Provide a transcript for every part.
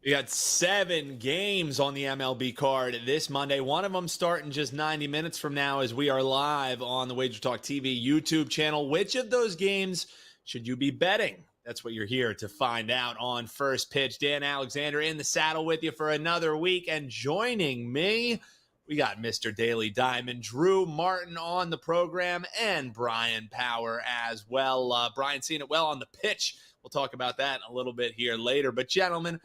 You got 7 games on the MLB card this Monday. One of them starting just 90 minutes from now as we are live on the WagerTalk TV YouTube channel. Which of those games should you be betting? That's what you're here to find out on First Pitch. Dan Alexander in the saddle with you for another week. And joining me, we got Mr. Daily Diamond, Drew Martin on the program, and Bryan Power as well. Bryan seeing it well on the pitch. We'll talk about that a little bit here later. But gentlemen,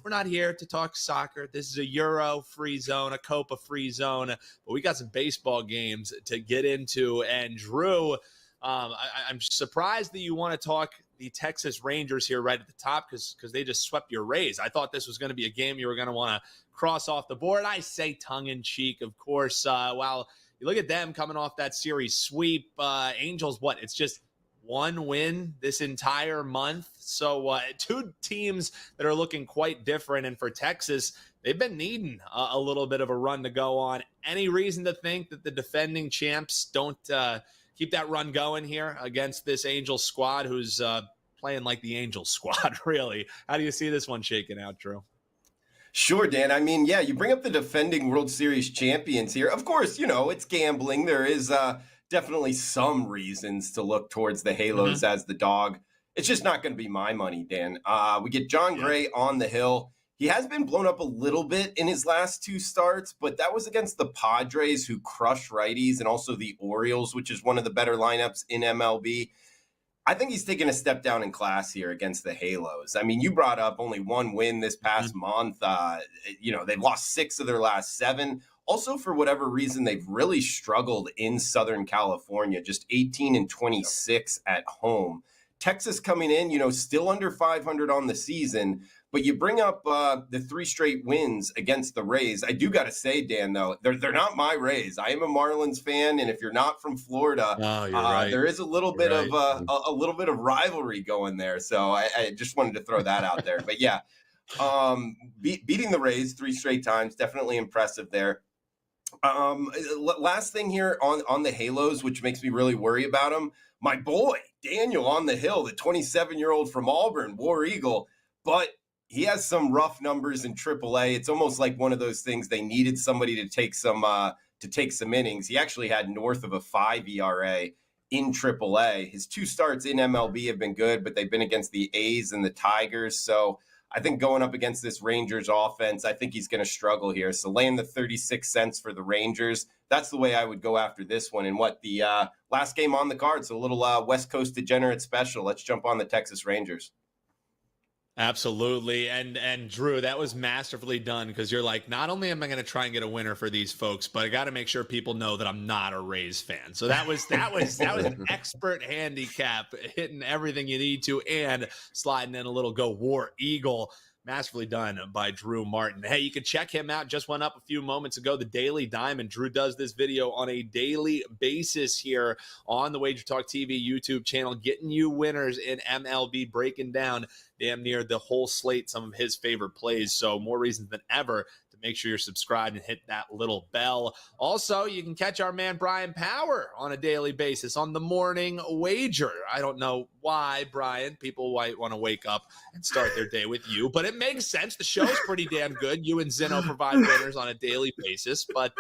we're not here to talk soccer. This is a Euro free zone, a Copa free zone, but we got some baseball games to get into. And Drew, I'm surprised that you want to talk the Texas Rangers here right at the top because they just swept your Rays. I thought this was going to be a game you were going to want to cross off the board. I say tongue-in-cheek, of course. While you look at them coming off that series sweep, Angels, it's just one win this entire month. So 2 teams that are looking quite different. And for Texas, they've been needing a little bit of a run to go on. Any reason to think that the defending champs don't keep that run going here against this Angels squad who's playing like the Angels squad, really? How do you see this one shaking out, Drew? Sure, Dan. I mean, yeah, you bring up the defending World Series champions here. Of course, it's gambling. There is definitely some reasons to look towards the Halos as the dog. It's just not going to be my money, Dan. We get John Gray on the hill. He has been blown up a little bit in his last 2 starts, but that was against the Padres, who crush righties, and also the Orioles, which is one of the better lineups in MLB. I think he's taking a step down in class here against the Halos. I mean, you brought up only 1 win this past month. They've lost 6 of their last 7. Also, for whatever reason, they've really struggled in Southern California, just 18-26 at home. Texas coming in, still under 500 on the season, but you bring up the 3 straight wins against the Rays. I do got to say, Dan, though, they're not my Rays. I am a Marlins fan, and if you're not from Florida, right. there is a little bit of a little bit of rivalry going there. So I just wanted to throw that out there. But yeah, beating the Rays 3 straight times, definitely impressive there. Last thing here on the Halos, which makes me really worry about them. My boy, Daniel on the hill, the 27-year-old from Auburn, War Eagle, but he has some rough numbers in AAA. It's almost like one of those things they needed somebody to take some innings. He actually had north of a 5 ERA in AAA. His 2 starts in MLB have been good, but they've been against the A's and the Tigers. So I think going up against this Rangers offense, I think he's going to struggle here. So laying the 36 cents for the Rangers, that's the way I would go after this one. And the last game on the card, so a little West Coast degenerate special. Let's jump on the Texas Rangers. Absolutely. And Drew, that was masterfully done because you're like, not only am I going to try and get a winner for these folks, but I got to make sure people know that I'm not a Rays fan. So that was an expert handicap, hitting everything you need to and sliding in a little go War Eagle. Masterfully done by Drew Martin. Hey, you can check him out. Just went up a few moments ago, the Daily Diamond. Drew does this video on a daily basis here on the WagerTalk TV YouTube channel, getting you winners in MLB, breaking down damn near the whole slate, some of his favorite plays. So more reasons than ever to make sure you're subscribed and hit that little bell. Also, you can catch our man Bryan Power on a daily basis on the Morning Wager. I don't know why, Bryan, people might want to wake up and start their day with you, but it makes sense. The show's pretty damn good. You and Zeno provide winners on a daily basis, but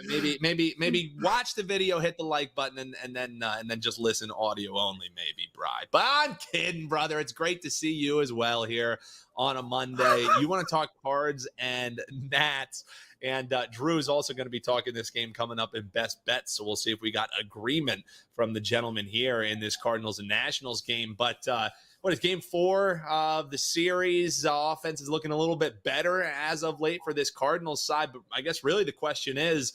maybe watch the video, hit the like button, and then just listen audio only, maybe, Bryan. But I'm kidding, brother. It's great to see you as well here on a Monday. You want to talk Cards and Nats, and Drew's also going to be talking this game coming up in Best Bets, so we'll see if we got agreement from the gentleman here in this Cardinals and Nationals game. But what is game 4 of the series? Offense is looking a little bit better as of late for this Cardinals side, but I guess really the question is,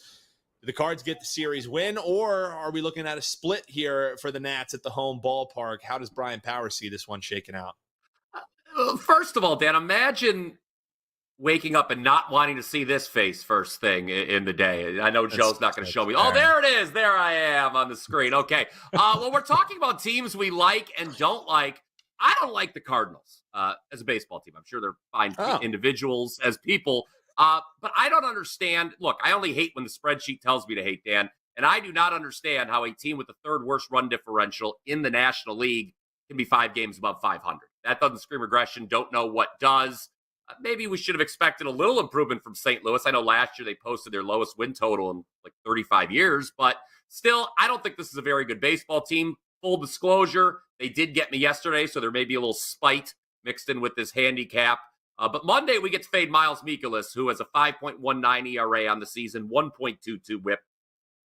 do the Cards get the series win, or are we looking at a split here for the Nats at the home ballpark? How does Bryan Power see this one shaking out? First of all, Dan, imagine waking up and not wanting to see this face first thing in the day. I know Joe's not going to show me. Oh, there it is. There I am on the screen. Okay. Well, we're talking about teams we like and don't like. I don't like the Cardinals as a baseball team. I'm sure they're fine individuals as people. But I don't understand. Look, I only hate when the spreadsheet tells me to hate, Dan. And I do not understand how a team with the 3rd worst run differential in the National League can be 5 games above 500. That doesn't scream regression. Don't know what does. Maybe we should have expected a little improvement from St. Louis. I know last year they posted their lowest win total in like 35 years, but still, I don't think this is a very good baseball team. Full disclosure, they did get me yesterday, so there may be a little spite mixed in with this handicap. But Monday, we get to fade Miles Mikolas, who has a 5.19 ERA on the season, 1.22 whip.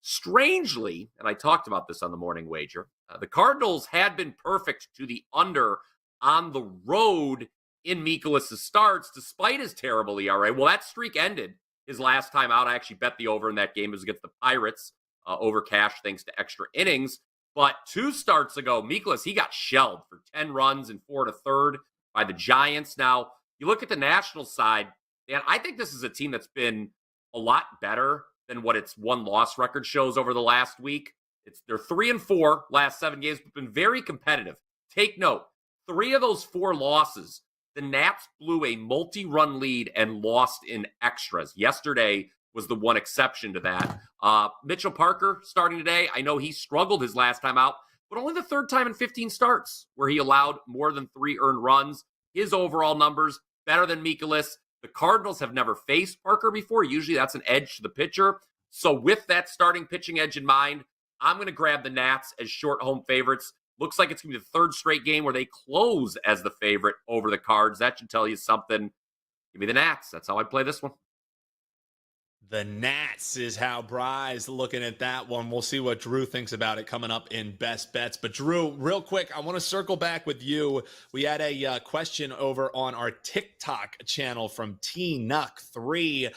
Strangely, and I talked about this on the morning wager, the Cardinals had been perfect to the under on the road in Mikolas' starts, despite his terrible ERA. Well, that streak ended his last time out. I actually bet the over in that game. It was against the Pirates, over cash thanks to extra innings. But 2 starts ago, Mikolas, he got shelled for 10 runs and 4 1/3 by the Giants. Now, you look at the national side, and I think this is a team that's been a lot better than what its won-loss record shows over the last week. They're 3-4 last 7 games, but been very competitive. Take note, 3 of those 4 losses, the Nats blew a multi-run lead and lost in extras. Yesterday was the one exception to that. Mitchell Parker starting today. I know he struggled his last time out, but only the 3rd time in 15 starts where he allowed more than 3 earned runs. His overall numbers better than Mikolas. The Cardinals have never faced Parker before. Usually that's an edge to the pitcher. So with that starting pitching edge in mind, I'm going to grab the Nats as short home favorites. Looks like it's going to be the 3rd straight game where they close as the favorite over the Cards. That should tell you something. Give me the Nats. That's how I play this one. The Nats is how Bry's looking at that one. We'll see what Drew thinks about it coming up in Best Bets. But Drew, real quick, I want to circle back with you. We had a question over on our TikTok channel from TNuck3.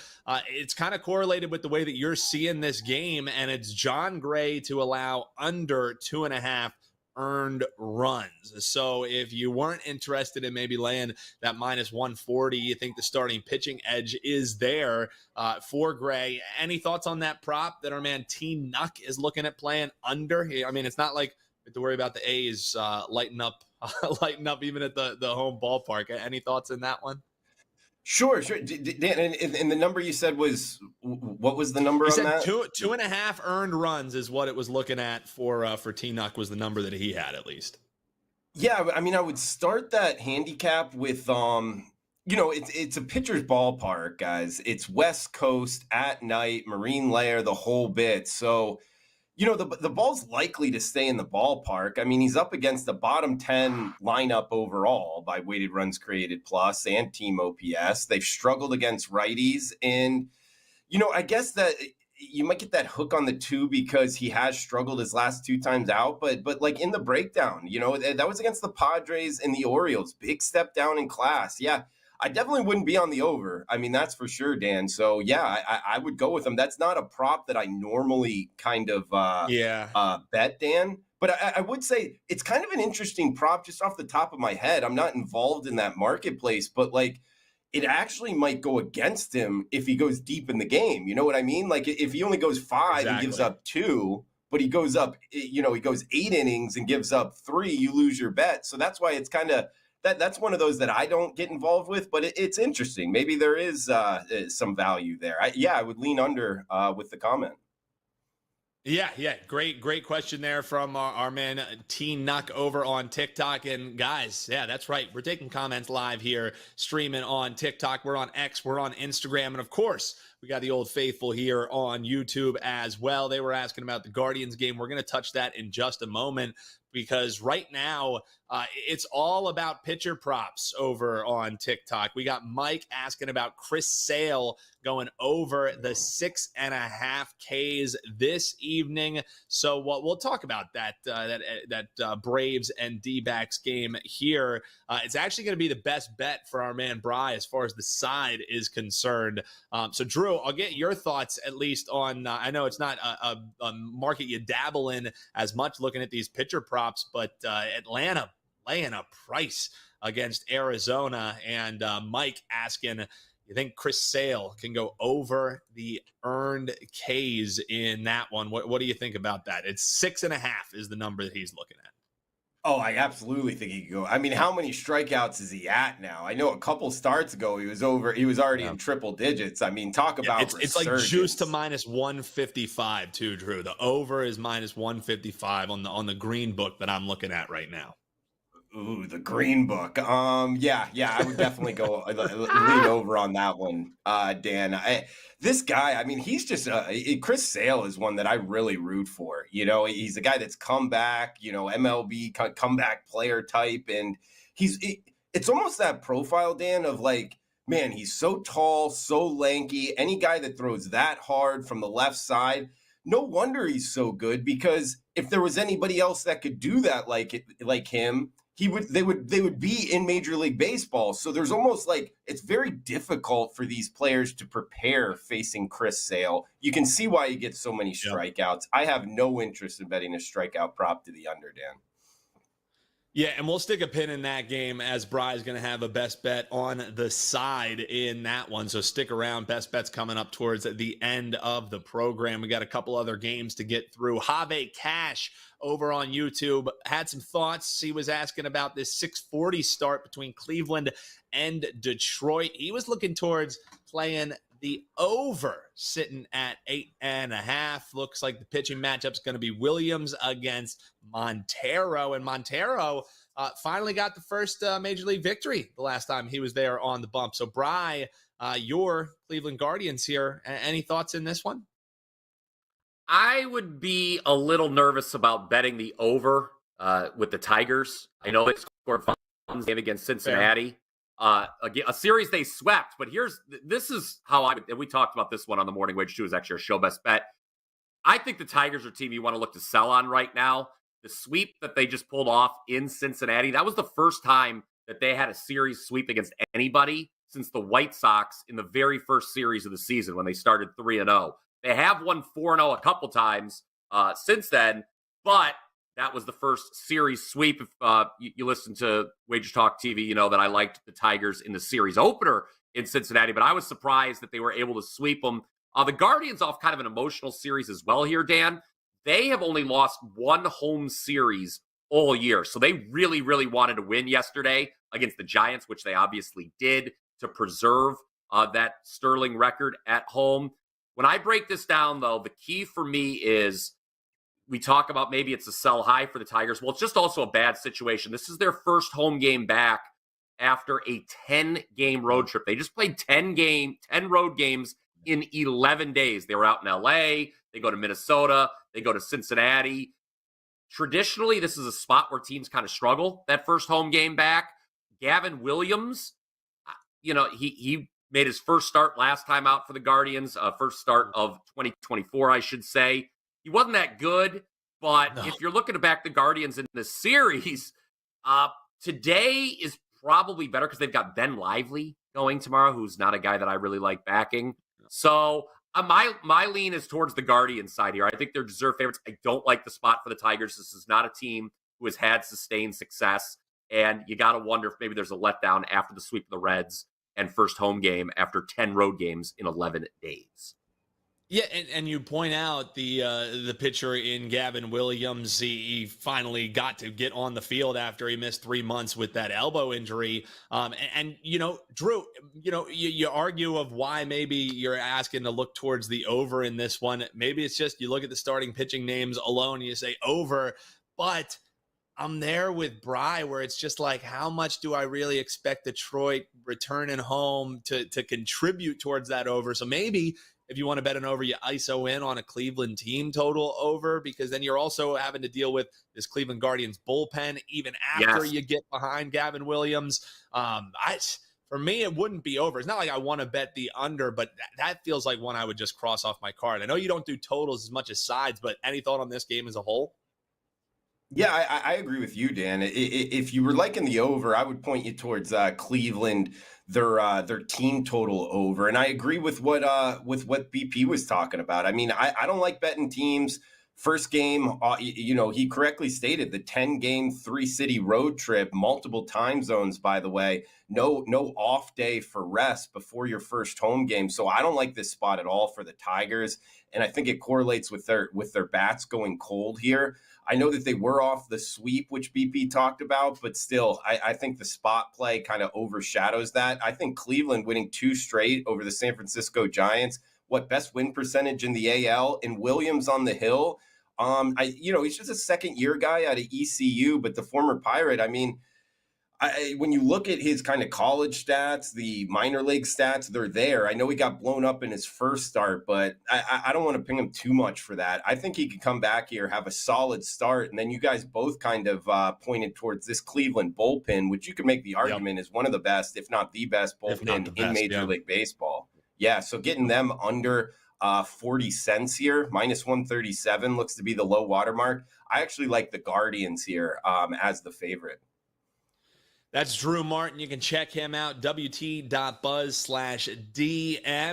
It's kind of correlated with the way that you're seeing this game, and it's John Gray to allow under 2.5 earned runs. So if you weren't interested in maybe laying that minus 140, you think the starting pitching edge is there for Gray. Any thoughts on that prop that our man T Nuck is looking at playing under? I mean, it's not like we have to worry about the A's lighting up even at the home ballpark. Any thoughts in that one? Sure. Dan, and the number you said was, what was the number on that? 2.5 earned runs is what it was looking at for T-Nuck, was the number that he had at least. Yeah, I mean, I would start that handicap with, it's a pitcher's ballpark, guys. It's West Coast at night, Marine Layer, the whole bit. So, the ball's likely to stay in the ballpark. I mean, he's up against the bottom 10 lineup overall by weighted runs created plus and team OPS. They've struggled against righties. And, I guess that you might get that hook on the 2 because he has struggled his last 2 times out. But like in the breakdown, that was against the Padres and the Orioles. Big step down in class. Yeah. I definitely wouldn't be on the over. I mean, that's for sure, Dan. So, yeah, I would go with him. That's not a prop that I normally kind of bet, Dan. But I would say it's kind of an interesting prop just off the top of my head. I'm not involved in that marketplace, but, like, it actually might go against him if he goes deep in the game. You know what I mean? Like, if he only goes 5 and gives up 2, but he goes up, he goes 8 innings and gives up 3, you lose your bet. So that's why it's kind of – that's one of those that I don't get involved with, but it's interesting. Maybe there is some value there. I would lean under with the comment. Yeah. Great question there from our man T Nuck over on TikTok. And guys, yeah, that's right. We're taking comments live here, streaming on TikTok. We're on X, we're on Instagram, and of course, we got the old faithful here on YouTube as well. They were asking about the Guardians game. We're going to touch that in just a moment, because right now it's all about pitcher props over on TikTok. We got Mike asking about Chris Sale going over the 6.5 Ks this evening. So we'll talk about that Braves and D-backs game here. It's actually going to be the best bet for our man Bry as far as the side is concerned. So Drew, I'll get your thoughts at least on, I know it's not a market you dabble in as much looking at these pitcher props, but Atlanta laying a price against Arizona, and Mike asking, you think Chris Sale can go over the earned Ks in that one? What do you think about that? It's 6.5 is the number that he's looking at. Oh, I absolutely think he could go. I mean, how many strikeouts is he at now? I know a couple starts ago he was already in triple digits. I mean, talk about it's like juice to minus 155 too, Drew. The over is minus 155 on the green book that I'm looking at right now. Ooh, the Green Book. Yeah, I would definitely go lean over on that one, Dan. This guy, I mean, he's just Chris Sale is one that I really root for. You know, he's a guy that's come back, you know, MLB comeback player type, and it's almost that profile, Dan, of like, man, he's so tall, so lanky. Any guy that throws that hard from the left side, no wonder he's so good, because if there was anybody else that could do that like him, they would be in Major League Baseball. So there's almost like it's very difficult for these players to prepare facing Chris Sale. You can see why he gets so many strikeouts. I have no interest in betting a strikeout prop to the under, Dan. Yeah, and we'll stick a pin in that game as Bryan's going to have a best bet on the side in that one. So stick around. Best bets coming up towards the end of the program. We got a couple other games to get through. Have Cash over on YouTube had some thoughts. He was asking about this 6:40 start between Cleveland and Detroit. He was looking towards playing the over, sitting at 8.5. Looks like the pitching matchup's going to be Williams against Montero. And Montero finally got the first Major League victory the last time he was there on the bump. So, Bryan, your Cleveland Guardians here. Any thoughts in this one? I would be a little nervous about betting the over with the Tigers. I know they scored fun game against Cincinnati. Fair. A series they swept, but this is how we talked about this one on the Morning Wage too, is actually our show best bet. I think the Tigers are a team you want to look to sell on right now. The sweep that they just pulled off in Cincinnati, that was the first time that they had a series sweep against anybody since the White Sox in the very first series of the season when they started 3-0. They have won 4-0 a couple times since then, but that was the first series sweep. If you listen to WagerTalk TV, you know that I liked the Tigers in the series opener in Cincinnati, but I was surprised that they were able to sweep them. The Guardians off kind of an emotional series as well here, Dan. They have only lost one home series all year, so they really, really wanted to win yesterday against the Giants, which they obviously did to preserve that sterling record at home. When I break this down, though, the key for me is we talk about maybe it's a sell high for the Tigers. Well, it's just also a bad situation. This is their first home game back after a 10-game road trip. They just played 10 road games in 11 days. They were out in LA. They go to Minnesota. They go to Cincinnati. Traditionally, this is a spot where teams kind of struggle that first home game back. Gavin Williams, you know, he made his first start last time out for the Guardians, first start of 2024, I should say. He wasn't that good, but if you're looking to back the Guardians in this series, today is probably better because they've got Ben Lively going tomorrow, who's not a guy that I really like backing. So my lean is towards the Guardians side here. I think they're deserved favorites. I don't like the spot for the Tigers. This is not a team who has had sustained success, and you got to wonder if maybe there's a letdown after the sweep of the Reds and first home game after 10 road games in 11 days. Yeah, and you point out the pitcher in Gavin Williams. He finally got to get on the field after he missed 3 months with that elbow injury. And you know, Drew, you know, you argue of why maybe you're asking to look towards the over in this one. Maybe it's just you look at the starting pitching names alone and you say over, but I'm there with Bryan where it's just like, how much do I really expect Detroit returning home to contribute towards that over? So maybe if you want to bet an over, you ISO in on a Cleveland team total over, because then you're also having to deal with this Cleveland Guardians bullpen even after you get behind Gavin Williams. For me, it wouldn't be over. It's not like I want to bet the under, but that feels like one I would just cross off my card. I know you don't do totals as much as sides, but any thought on this game as a whole? Yeah, I agree with you, Dan. If you were liking the over, I would point you towards Cleveland, their team total over. And I agree with what BP was talking about. I mean, I don't like betting teams. First game, you know, he correctly stated the 10-game 3-city road trip, multiple time zones, by the way, no off day for rest before your first home game. So I don't like this spot at all for the Tigers. And I think it correlates with their bats going cold here. I know that they were off the sweep, which BP talked about, but still, I think the spot play kind of overshadows that. I think Cleveland winning 2 straight over the San Francisco Giants, best win percentage in the AL, and Williams on the hill. He's just a second-year guy out of ECU, but the former Pirate, I mean, When you look at his kind of college stats, the minor league stats, they're there. I know he got blown up in his first start, but I don't want to ping him too much for that. I think he could come back here, have a solid start, and then you guys both kind of pointed towards this Cleveland bullpen, which you could make the argument is one of the best, if not the best bullpen in Major League Baseball. Yeah, so getting them under 40 cents here, minus 137 looks to be the low watermark. I actually like the Guardians here as the favorite. That's Drew Martin. You can check him out, wt.buzz/DM.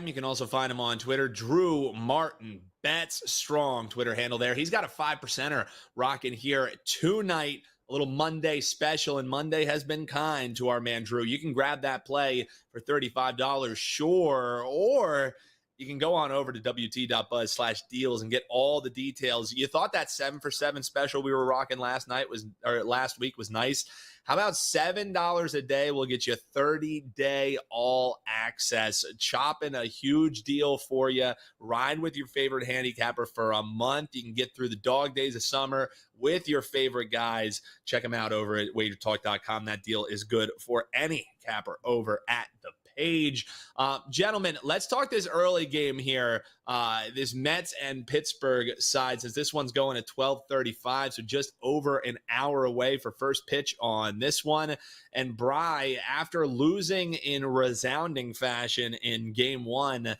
You can also find him on Twitter, Drew Martin Bets Strong Twitter handle there. He's got a 5%er rocking here tonight, a little Monday special, and Monday has been kind to our man Drew. You can grab that play for $35, sure, or you can go on over to wt.buzz/deals and get all the details. You thought that 7 for 7 special we were rocking last week was nice. How about $7 a day will get you 30-day all access? Chopping a huge deal for you. Ride with your favorite handicapper for a month. You can get through the dog days of summer with your favorite guys. Check them out over at WagerTalk.com. That deal is good for any capper over at the page. Gentlemen, let's talk this early game here. This Mets and Pittsburgh side, since this one's going at 12:35, so just over an hour away for first pitch on this one. And Bryan, after losing in resounding fashion in game one,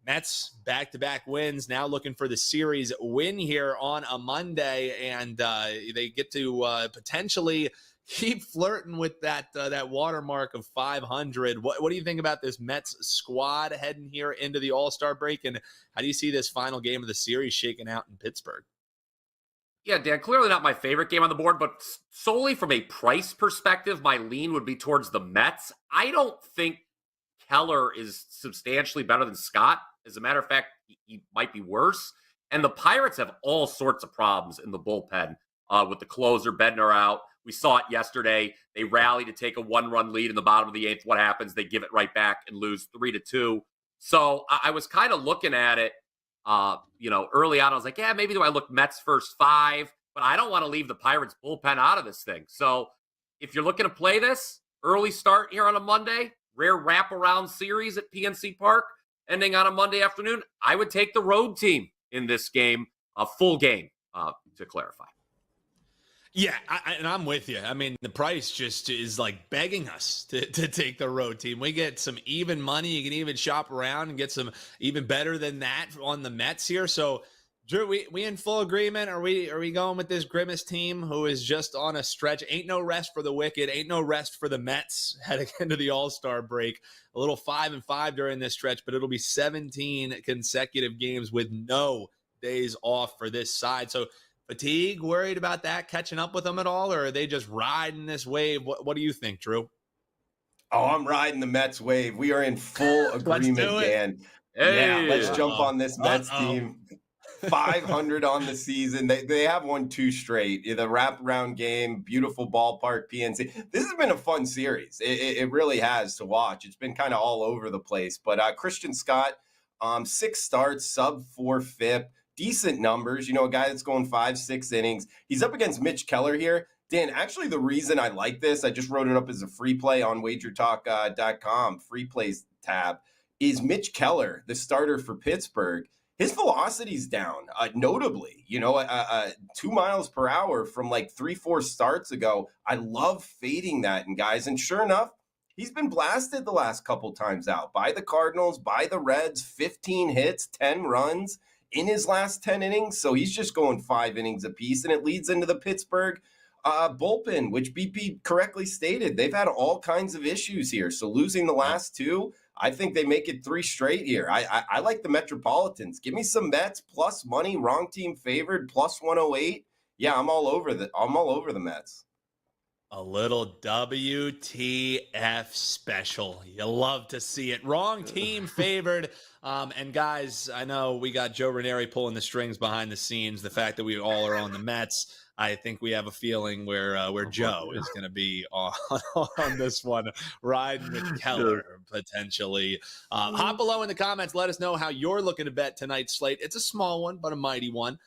Mets back-to-back wins, now looking for the series win here on a Monday, and they get to potentially keep flirting with that watermark of 500. What do you think about this Mets squad heading here into the All-Star break, and how do you see this final game of the series shaking out in Pittsburgh? Yeah, Dan, clearly not my favorite game on the board, but solely from a price perspective, my lean would be towards the Mets. I don't think Keller is substantially better than Scott. As a matter of fact, he might be worse. And the Pirates have all sorts of problems in the bullpen with the closer, Bednar out. We saw it yesterday. They rally to take a 1-run lead in the bottom of the 8th. What happens? They give it right back and lose 3-2. So I was kind of looking at it, early on. I was like, yeah, maybe do I look Mets first 5? But I don't want to leave the Pirates bullpen out of this thing. So if you're looking to play this, early start here on a Monday, rare wraparound series at PNC Park, ending on a Monday afternoon, I would take the road team in this game, a full game, to clarify. Yeah, and I'm with you. I mean, the price just is like begging us to take the road team. We get some even money. You can even shop around and get some even better than that on the Mets here. So, Drew, we in full agreement? Are we going with this Grimace team who is just on a stretch? Ain't no rest for the wicked. Ain't no rest for the Mets heading into the All-Star break. A little 5-5 during this stretch, but it'll be 17 consecutive games with no days off for this side. So, fatigue, worried about that catching up with them at all, or are they just riding this wave? What do you think, Drew? Oh, I'm riding the Mets wave. We are in full agreement, Dan. Hey. Yeah, let's jump on this Mets team. 500 on the season. They have won 2 straight. The wraparound game, beautiful ballpark, PNC. This has been a fun series. It really has to watch. It's been kind of all over the place. But Christian Scott, 6 starts, sub-4 FIP. Decent numbers, a guy that's going 5-6 innings. He's up against Mitch Keller here. Dan, actually the reason I like this, I just wrote it up as a free play on WagerTalk.com, free plays tab, is Mitch Keller, the starter for Pittsburgh. His velocity's down, notably, 2 miles per hour from like 3-4 starts ago. I love fading that, and guys, and sure enough, he's been blasted the last couple times out by the Cardinals, by the Reds, 15 hits, 10 runs in his last 10 innings. So he's just going 5 innings apiece, and it leads into the Pittsburgh bullpen, which BP correctly stated. They've had all kinds of issues here. So losing the last 2, I think they make it 3 straight here. I like the Metropolitans. Give me some Mets plus money, wrong team favored, plus 108. Yeah, I'm all over the Mets. A little WTF special. You love to see it. Wrong team favored. And guys, I know we got Joe Ranieri pulling the strings behind the scenes. The fact that we all are on the Mets, I think we have a feeling where Joe is going to be on this one, riding with Keller potentially. Hop below in the comments. Let us know how you're looking to bet tonight's slate. It's a small one, but a mighty one.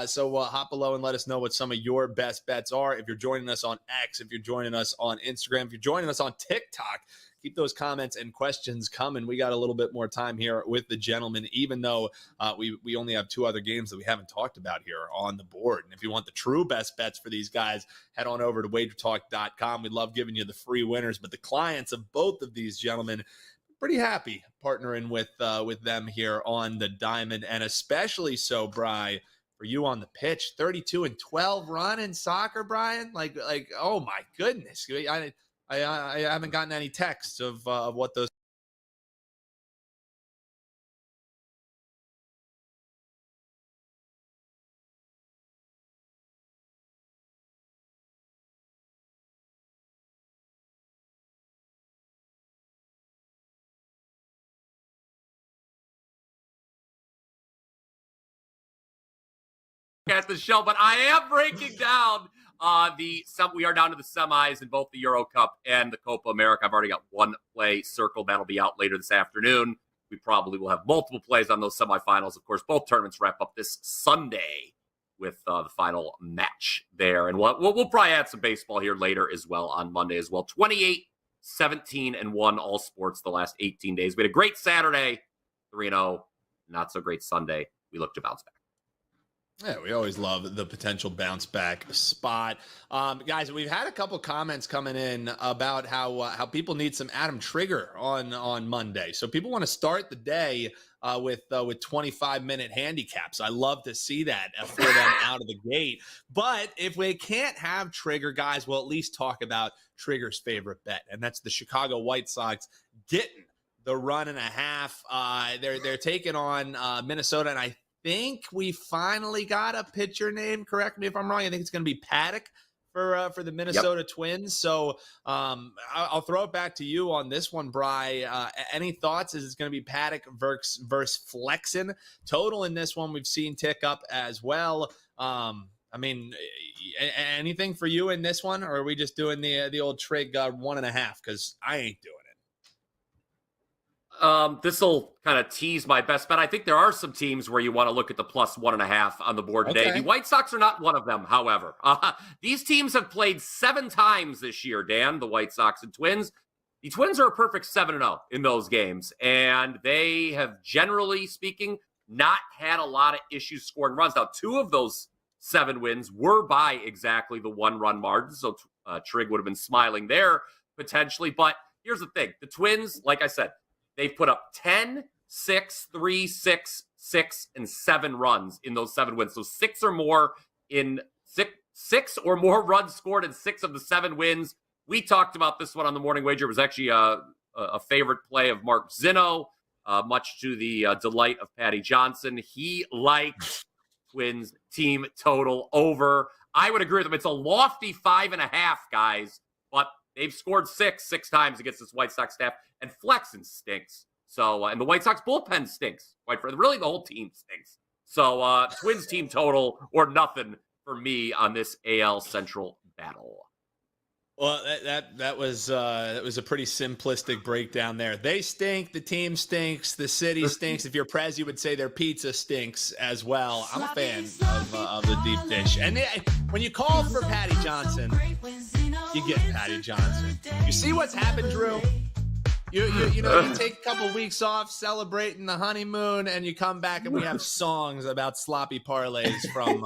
So hop below and let us know what some of your best bets are. If you're joining us on X, if you're joining us on Instagram, if you're joining us on TikTok, keep those comments and questions coming. We got a little bit more time here with the gentlemen, even though we only have 2 other games that we haven't talked about here on the board. And if you want the true best bets for these guys, head on over to WagerTalk.com. We love giving you the free winners, but the clients of both of these gentlemen, pretty happy partnering with them here on the diamond, and especially so, Bri, for you on the pitch, 32-12 run in soccer, Bryan. Like, oh my goodness, I haven't gotten any texts of what those. At the show, but I am breaking down we are down to the semis in both the Euro Cup and the Copa America. I've already got one play circled. That'll be out later this afternoon. We probably will have multiple plays on those semifinals. Of course, both tournaments wrap up this Sunday with the final match there. And we'll probably add some baseball here later as well on Monday as well. 28-17-1 all sports the last 18 days. We had a great Saturday, 3-0. Not so great Sunday. We look to bounce back. Yeah, we always love the potential bounce back spot. Guys, we've had a couple comments coming in about how people need some Adam Trigger on Monday. So people want to start the day with 25-minute handicaps. I love to see that for them out of the gate. But if we can't have Trigger, guys, we'll at least talk about Trigger's favorite bet, and that's the Chicago White Sox getting the 1.5. They're taking on Minnesota, and I think we finally got a pitcher name. Correct me if I'm wrong. I think it's going to be Paddock for the Minnesota Twins. So I'll throw it back to you on this one, Bri. Any thoughts? Is it going to be Paddock versus Flexen? Total in this one we've seen tick up as well. I mean, anything for you in this one, or are we just doing the old trig 1.5? Because I ain't doing it. This will kind of tease my best bet. I think there are some teams where you want to look at the plus 1.5 on the board today. The White Sox are not one of them, however. These teams have played 7 times this year, Dan, the White Sox and Twins. The Twins are a perfect 7-0 in those games, and they have, generally speaking, not had a lot of issues scoring runs. Now, 2 of those 7 wins were by exactly the 1-run margin, so Trig would have been smiling there potentially. But here's the thing. The Twins, like I said, they've put up 10, 6, 3, 6, 6, and 7 runs in those 7 wins. So 6 or more runs scored in 6 of the 7 wins. We talked about this one on the Morning Wager. It was actually a favorite play of Mark Zinno, much to the delight of Patty Johnson. He liked Twins team total over. I would agree with him. It's a lofty 5.5, guys, but they've scored 6 times against this White Sox staff, and Flexen stinks. So, and the White Sox bullpen stinks. Quite frankly, really, the whole team stinks. So, Twins team total or nothing for me on this AL Central battle. Well, that was a pretty simplistic breakdown there. They stink. The team stinks. The city stinks. If you're Prez, you would say their pizza stinks as well. I'm a fan of the deep dish. And when you call for Patty Johnson, you get Patty Johnson. You see what's happened, Drew? You take a couple weeks off celebrating the honeymoon, and you come back and we have songs about sloppy parlays from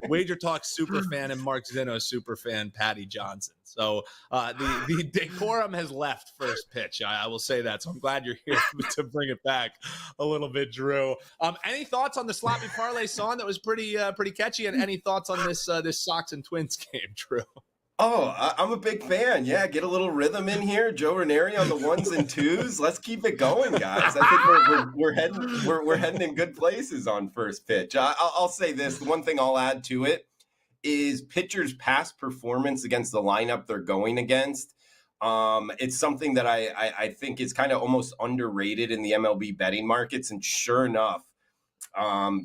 WagerTalk superfan and Mark Zinno superfan Patty Johnson. So the decorum has left first pitch. I will say that. So I'm glad you're here to bring it back a little bit, Drew. Any thoughts on the sloppy parlay song that was pretty catchy, and any thoughts on this Sox and Twins game, Drew? Oh, I'm a big fan. Yeah, get a little rhythm in here. Joe Ranieri on the 1s and 2s. Let's keep it going, guys. I think we're heading in good places on first pitch. I'll say this. The one thing I'll add to it is pitchers' past performance against the lineup they're going against. It's something that I think is kind of almost underrated in the MLB betting markets. And sure enough,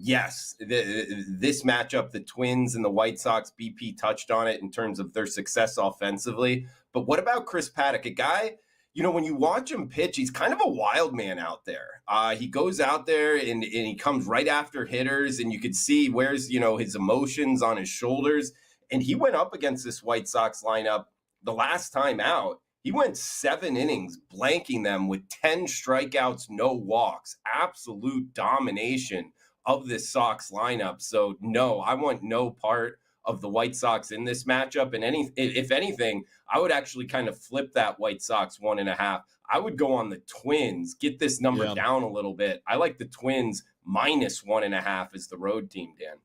yes, this matchup, the Twins and the White Sox, BP touched on it in terms of their success offensively. But what about Chris Paddock, a guy, when you watch him pitch, he's kind of a wild man out there. He goes out there and he comes right after hitters, and you could see where's, his emotions on his shoulders. And he went up against this White Sox lineup the last time out. He went 7 innings, blanking them with 10 strikeouts, no walks. Absolute domination of this Sox lineup. So, no, I want no part of the White Sox in this matchup. And if anything, I would actually kind of flip that White Sox 1.5. I would go on the Twins, get this number down a little bit. I like the Twins -1.5 as the road team, Dan.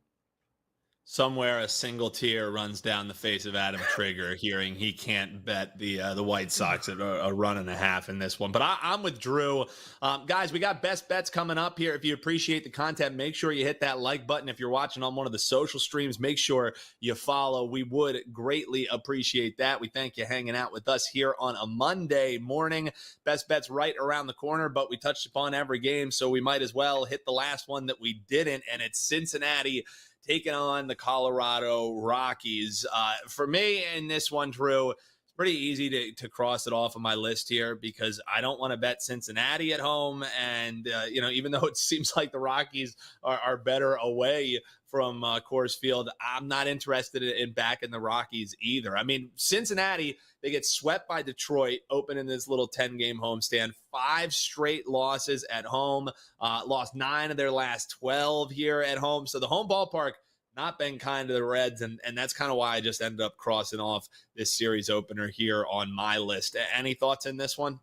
Somewhere a single tear runs down the face of Adam Trigger hearing he can't bet the White Sox at a 1.5 in this one. But I'm with Drew. Guys, we got best bets coming up here. If you appreciate the content, make sure you hit that like button. If you're watching on one of the social streams, make sure you follow. We would greatly appreciate that. We thank you hanging out with us here on a Monday morning. Best bets right around the corner, but we touched upon every game, so we might as well hit the last one that we didn't, and it's Cincinnati taking on the Colorado Rockies. For me in this one, Drew, it's pretty easy to cross it off of my list here because I don't want to bet Cincinnati at home. And, even though it seems like the Rockies are better away from Coors Field, I'm not interested in backing the Rockies either. I mean, Cincinnati, they get swept by Detroit, open in this little 10-game homestand. 5 straight losses at home, lost 9 of their last 12 here at home. So the home ballpark not been kind to the Reds, and that's kind of why I just ended up crossing off this series opener here on my list. Any thoughts in this one?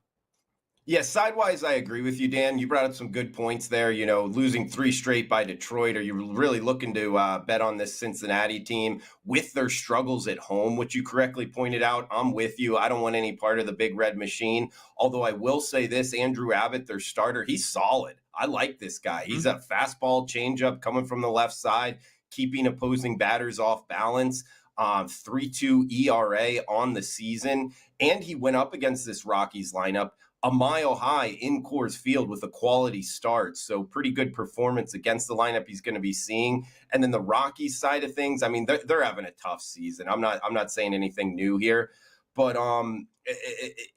Yeah, sidewise, I agree with you, Dan. You brought up some good points there. Losing 3 straight by Detroit. Are you really looking to bet on this Cincinnati team with their struggles at home, which you correctly pointed out? I'm with you. I don't want any part of the big red machine. Although I will say this, Andrew Abbott, their starter, he's solid. I like this guy. He's a fastball changeup coming from the left side, keeping opposing batters off balance. 3.2 ERA on the season. And he went up against this Rockies lineup a mile high in Coors Field with a quality start. So pretty good performance against the lineup he's going to be seeing. And then the Rockies side of things, I mean, they're having a tough season. I'm not saying anything new here, but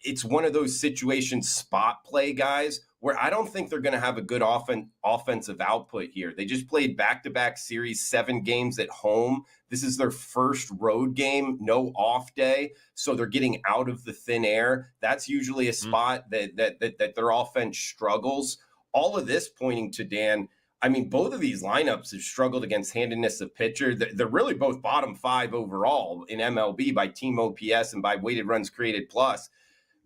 it's one of those situations, spot play guys, where I don't think they're going to have a good offensive output here. They just played back-to-back series, 7 games at home. This is their first road game, no off day. So they're getting out of the thin air. That's usually a spot that their offense struggles. All of this pointing to, Dan, I mean, both of these lineups have struggled against handedness of pitcher. They're really both bottom 5 overall in MLB by team OPS and by weighted runs created plus.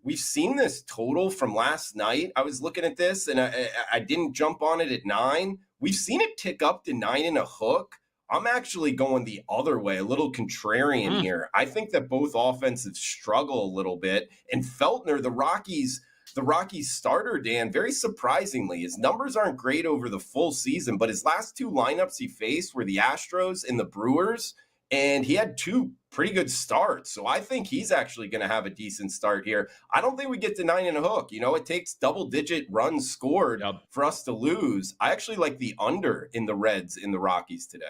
We've seen this total from last night. I was looking at this, and I didn't jump on it at 9. We've seen it tick up to 9.5. I'm actually going the other way, a little contrarian here. I think that both offenses struggle a little bit. And Feltner, the Rockies starter, Dan, very surprisingly, his numbers aren't great over the full season, but his last 2 lineups he faced were the Astros and the Brewers, and he had 2 pretty good starts. So I think he's actually going to have a decent start here. I don't think we get to 9.5. It takes double-digit runs scored for us to lose. I actually like the under in the Reds in the Rockies today.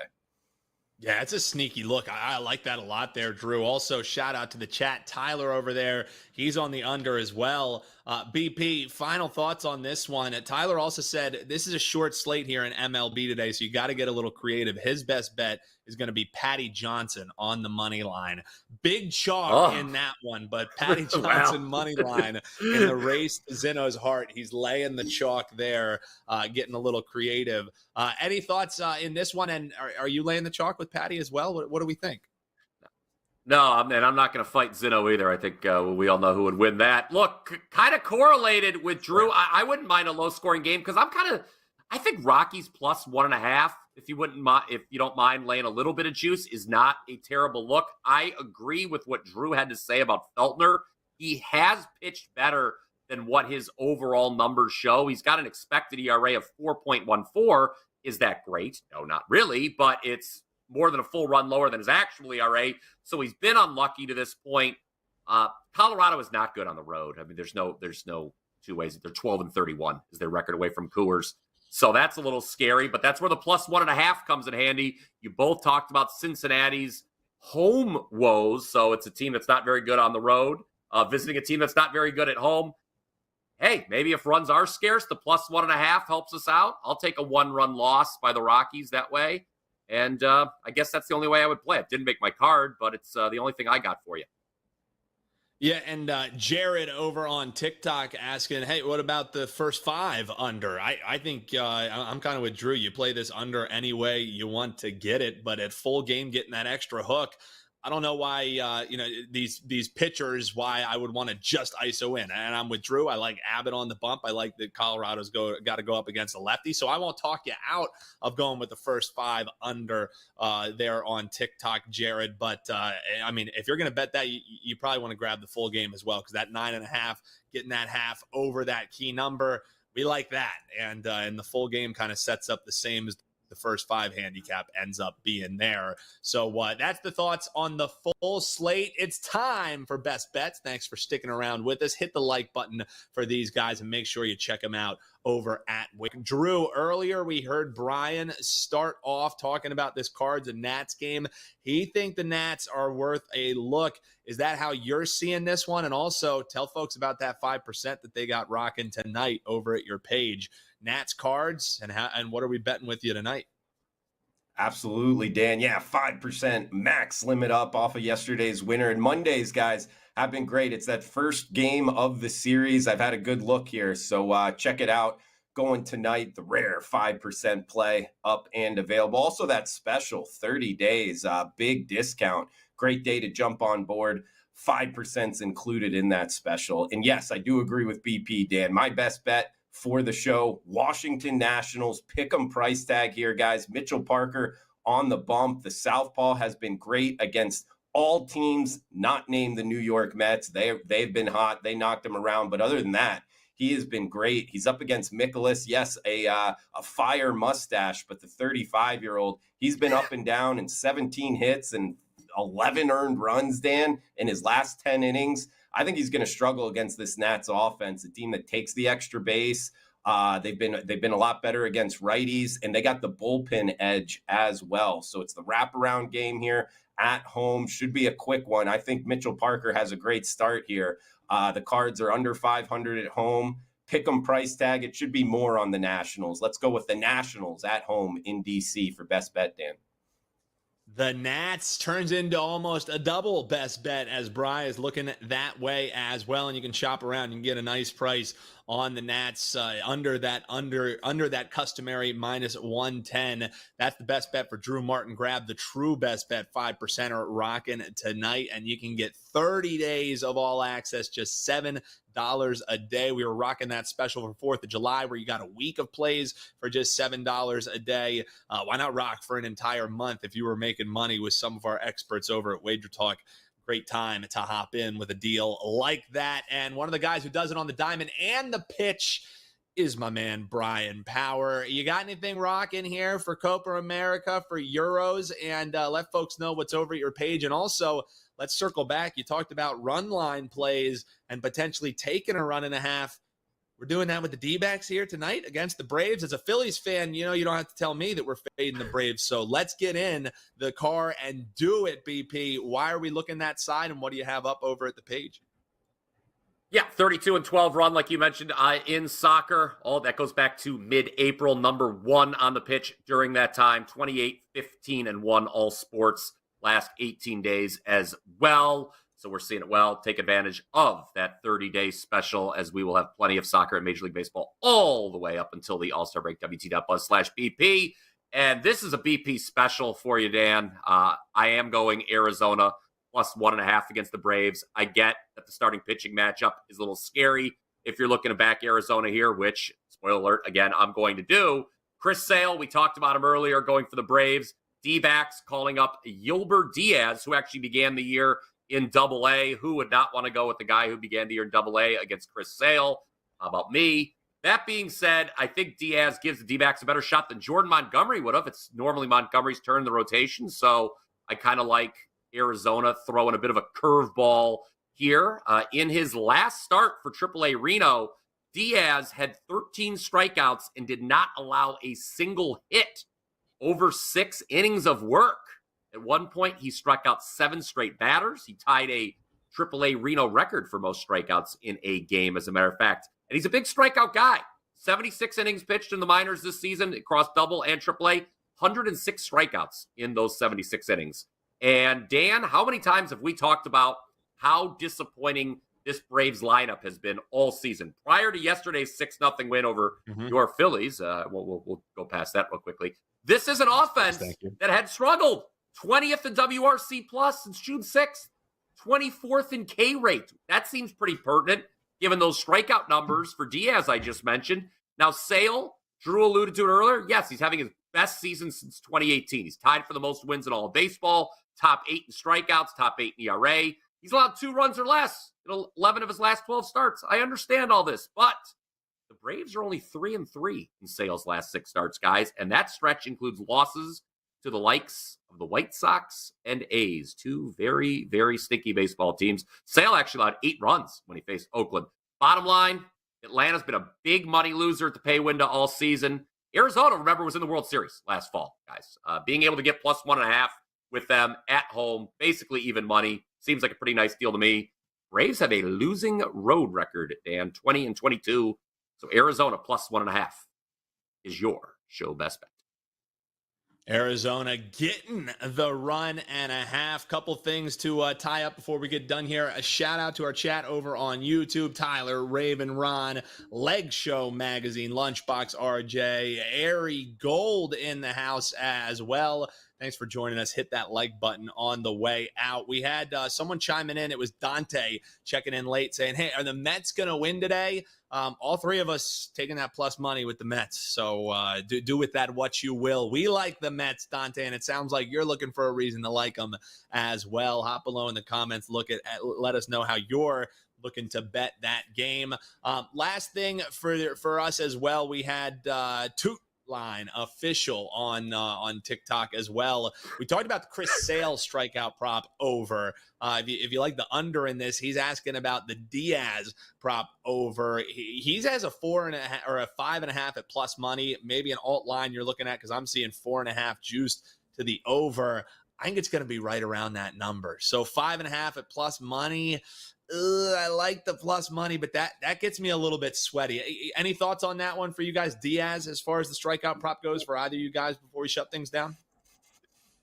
Yeah, it's a sneaky look. I like that a lot there, Drew. Also, shout out to the chat. Tyler over there, he's on the under as well. BP, final thoughts on this one. Tyler also said this is a short slate here in MLB today, so you got to get a little creative. His best bet is going to be Patty Johnson on the money line. Big chalk in that one, but Patty Johnson money line in the race to Zeno's heart. He's laying the chalk there, getting a little creative. Any thoughts in this one? And are you laying the chalk with Patty as well? What do we think? No, and I'm not going to fight Zeno either. I think we all know who would win that. Look, kind of correlated with Drew. I wouldn't mind a low-scoring game because I think Rockies plus 1.5. If you don't mind laying a little bit of juice, is not a terrible look. I agree with what Drew had to say about Feltner. He has pitched better than what his overall numbers show. He's got an expected ERA of 4.14. Is that great? No, not really, but it's more than a full run lower than his actual ERA. So he's been unlucky to this point. Colorado is not good on the road. I mean, there's no 2 ways. They're 12-31 is their record away from Coors. So that's a little scary, but that's where the plus 1.5 comes in handy. You both talked about Cincinnati's home woes. So it's a team that's not very good on the road, visiting a team that's not very good at home. hey, maybe if runs are scarce, the +1.5 helps us out. I'll take a 1-run loss by the Rockies that way. And I guess that's the only way I would play it. Didn't make my card, but it's the only thing I got for you. Yeah, and Jared over on TikTok asking, hey, what about the first 5 under? I think I'm kind of with Drew. You play this under any way you want to get it, but at full game, getting that extra hook, I don't know why, these pitchers, why I would want to just ISO in. And I'm with Drew. I like Abbott on the bump. I like that Colorado's got to go up against a lefty. So I won't talk you out of going with the first 5 under there on TikTok, Jared. But, if you're going to bet that, you probably want to grab the full game as well, because that 9.5, getting that half over that key number, we like that. And the full game kind of sets up the same as the first 5 handicap ends up being there. So that's the thoughts on the full slate. It's time for best bets. Thanks for sticking around with us. Hit the like button for these guys and make sure you check them out over at Wick. Drew, earlier we heard Bryan start off talking about this Cards and Nats game. He think the Nats are worth a look. Is that how you're seeing this one? And also tell folks about that 5% that they got rocking tonight over at your page. Nats Cards, and what are we betting with you tonight? Absolutely, Dan. Yeah, 5% max limit up off of yesterday's winner. And Mondays, guys, have been great. It's that first game of the series. I've had a good look here, so check it out. Going tonight, the rare 5% play up and available. Also that special 30 days, big discount. Great day to jump on board. 5% included in that special. And yes, I do agree with BP, Dan. My best bet for the show, Washington Nationals, pick 'em price tag here, guys. Mitchell Parker on the bump. The Southpaw has been great against all teams not named the New York Mets. They've been hot. They knocked him around. But other than that, he has been great. He's up against Mikolas. Yes, a fire mustache, but the 35-year-old, he's been up and down in 17 hits and 11 earned runs, Dan, in his last 10 innings. I think he's going to struggle against this Nats offense, a team that takes the extra base. They've been a lot better against righties, and they got the bullpen edge as well. So it's the wraparound game here at home. Should be a quick one. I think Mitchell Parker has a great start here. The Cards are under 500 at home. Pick 'em price tag. It should be more on the Nationals. Let's go with the Nationals at home in DC for best bet, Dan. The Nats turns into almost a double best bet as Bryan is looking that way as well. And you can shop around and get a nice price on the Nats under that customary -110. That's the best bet for Drew Martin. Grab the true best bet 5%er rocking tonight, and you can get 30 days of all access, just $7 a day. We were rocking that special for 4th of July where you got a week of plays for just $7 a day. Why not rock for an entire month if you were making money with some of our experts over at WagerTalk? Great time to hop in with a deal like that. And one of the guys who does it on the diamond and the pitch is my man, Bryan Power. You got anything rocking here for Copa America, for Euros? And let folks know what's over at your page. And also, let's circle back. You talked about run line plays and potentially taking a 1.5. We're doing that with the D-backs here tonight against the Braves. As a Phillies fan, you don't have to tell me that we're fading the Braves. So let's get in the car and do it, BP. Why are we looking that side, and what do you have up over at the page? Yeah, 32-12 run, like you mentioned, in soccer. All that goes back to mid-April, number 1 on the pitch during that time. 28-15-1 all sports last 18 days as well. So we're seeing it well. Take advantage of that 30-day special, as we will have plenty of soccer and Major League Baseball all the way up until the All-Star break, WT.buzz/BP. And this is a BP special for you, Dan. I am going Arizona +1.5 against the Braves. I get that the starting pitching matchup is a little scary if you're looking to back Arizona here, which, spoiler alert, again, I'm going to do. Chris Sale, we talked about him earlier, going for the Braves. D-backs calling up Yolber Diaz, who actually began the year in Double-A. Who would not want to go with the guy who began the year in Double-A against Chris Sale? How about me? That being said, I think Diaz gives the D-backs a better shot than Jordan Montgomery would have. It's normally Montgomery's turn in the rotation, so I kind of like Arizona throwing a bit of a curveball here. In his last start for AAA Reno, Diaz had 13 strikeouts and did not allow a single hit over 6 innings of work. At one point, he struck out 7 straight batters. He tied a AAA Reno record for most strikeouts in a game. As a matter of fact, And he's a big strikeout guy. 76 innings pitched in the minors this season across double and AAA. 106 strikeouts in those 76 innings. And Dan, how many times have we talked about how disappointing this Braves lineup has been all season? Prior to yesterday's 6-0 win over your Phillies, we'll go past that real quickly. This is an offense that had struggled. 20th in WRC plus since June 6th. 24th in K rate. That seems pretty pertinent, given those strikeout numbers for Diaz I just mentioned. Now, Sale, Drew alluded to it earlier. Yes, he's having his best season since 2018. He's tied for the most wins in all of baseball, top 8 in strikeouts, top 8 in ERA. He's allowed 2 runs or less in 11 of his last 12 starts. I understand all this, but the Braves are only 3-3 in Sale's last 6 starts, guys, and that stretch includes losses to the likes of the White Sox and A's, 2 very, very stinky baseball teams. Sale actually allowed 8 runs when he faced Oakland. Bottom line, Atlanta's been a big money loser at the pay window all season. Arizona, remember, was in the World Series last fall, guys. Being able to get plus 1.5 with them at home, basically even money, seems like a pretty nice deal to me. Braves have a losing road record, Dan, 20-22. So Arizona plus 1.5 is your show best bet. Arizona getting the 1.5. Couple things to tie up before we get done here. A shout out to our chat over on YouTube. Tyler, Raven, Ron, Leg Show Magazine, Lunchbox RJ, Airy Gold in the house as well. Thanks for joining us. Hit that like button on the way out. We had someone chiming in. It was Dante checking in late saying, hey, are the Mets going to win today? All 3 of us taking that plus money with the Mets. So do with that what you will. We like the Mets, Dante, and it sounds like you're looking for a reason to like them as well. Hop below in the comments. Let us know how you're looking to bet that game. Last thing for us as well, we had Toot Line official on TikTok as well. We talked about the Chris Sale strikeout prop over. If you like the under in this, he's asking about the Diaz prop over. He has a 4.5 or a 5.5 at plus money. Maybe an alt line you're looking at because I'm seeing 4.5 juiced to the over. I think it's going to be right around that number. So 5.5 at plus money. I like the plus money, but that gets me a little bit sweaty. Any thoughts on that one for you guys, Diaz, as far as the strikeout prop goes for either of you guys before we shut things down?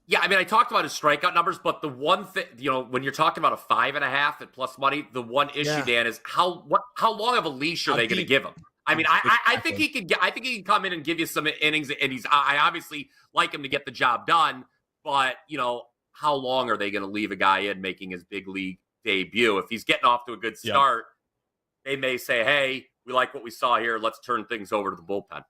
Yeah, I mean, I talked about his strikeout numbers, but the one thing, when you're talking about a 5.5 at plus money, the one issue, Dan, is how long of a leash are they going to give him? I mean, I think he can come in and give you some innings, and I obviously like him to get the job done, but how long are they going to leave a guy in making his big league debut? If he's getting off to a good start, they may say, hey, we like what we saw here. Let's turn things over to the bullpen.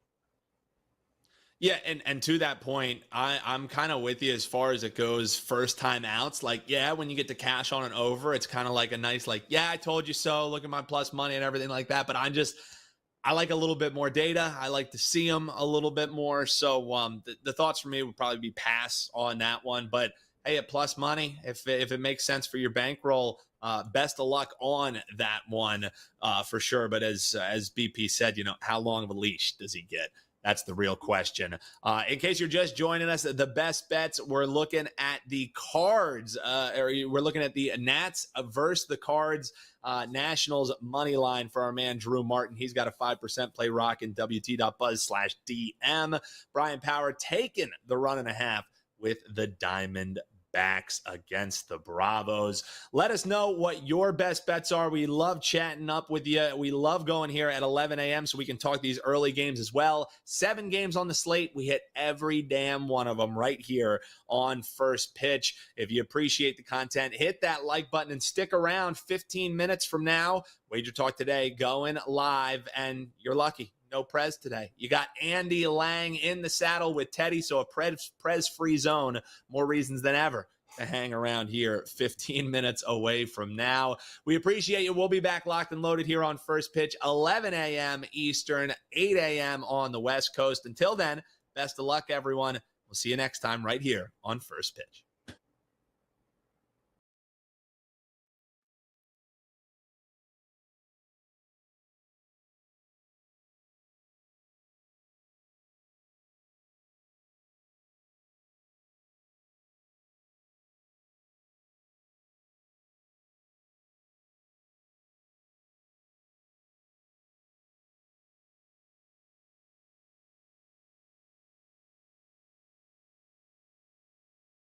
Yeah, and to that point, I'm kind of with you as far as it goes first time outs. Like, yeah, when you get to cash on an over, it's kind of like a nice, like, yeah, I told you so, look at my plus money and everything like that. But I like a little bit more data. I like to see them a little bit more. So the thoughts for me would probably be pass on that one. But hey, at plus money, if it makes sense for your bankroll, best of luck on that one for sure. But as BP said, how long of a leash does he get? That's the real question. In case you're just joining us, the best bets, we're looking at the Cards, or we're looking at the Nats versus the Cards. Nationals money line for our man Drew Martin. He's got a 5% play rockin' WT.buzz/DM. Brian Power taking the 1.5 with the Diamond backs against the Bravos. Let us know what your best bets are. We love chatting up with you. We love going here at 11 a.m. so we can talk these early games as well. 7 games on the slate. We hit every damn one of them right here on First Pitch. If you appreciate the content, hit that like button and stick around. 15 minutes from now, Wager Talk Today going live, and you're lucky. No Prez today. You got Andy Lang in the saddle with Teddy, so a Prez-free zone. More reasons than ever to hang around here 15 minutes away from now. We appreciate you. We'll be back locked and loaded here on First Pitch, 11 a.m. Eastern, 8 a.m. on the West Coast. Until then, best of luck, everyone. We'll see you next time right here on First Pitch.